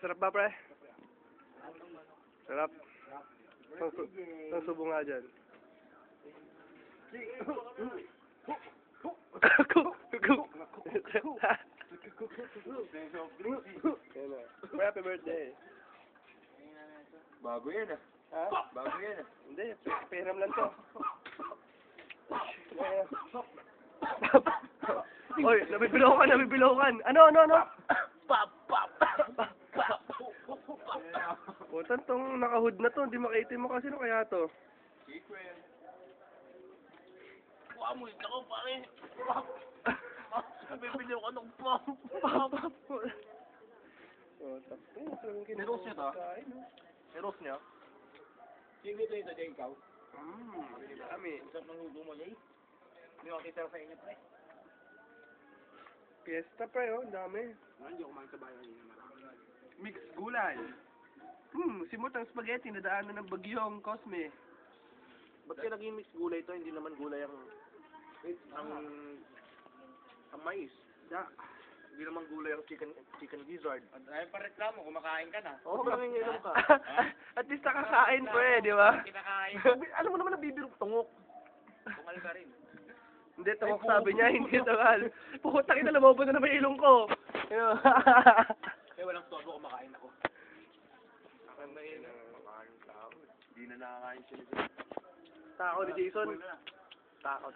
Sarap ba, pre? Sarap. Ang subo nga dyan. Happy birthday. Bago yan ah. Ha? Bago yan ah. Hindi, peram lang to. Oy, nabibilawan. Ano? Pop, pop, Putan tong nakahood na to, hindi makaitim mo kasi no kaya to. Secret. Mo, ako pare. Bibili ko ng pop. Oh, tapos Meron siya to? Eros niya? Sige ito ito, Jay, ikaw. Dami. Isang nanghugo mo, Jay. Hindi ko kita sa inyo, pre. Fiesta pre, oh, dami. Hindi ako kumain sa bayan niya. Mix gulay. Simot ang spaghetti, nadaanan ng bagyong Cosme. Ba't kaya naging mix gulay ito? Hindi naman gulay ang mais. Da. Hindi naman gulay ang chicken gizzard. Ay, pareklamo, kumakain ka na. Oo, nanginginom ka. At least nakakain pre, di ba? Kinakain. Alam mo naman nabibiro tungok. Kumal ka rin. Hindi, tungok sabi niya, hindi tungal. Putang ina, lumobo na naman ilong ko. Eh, walang todo, kumakain ako. Akan na yun. Makain tao. Hindi na nakakain sila. Tako ni Jason. Tako.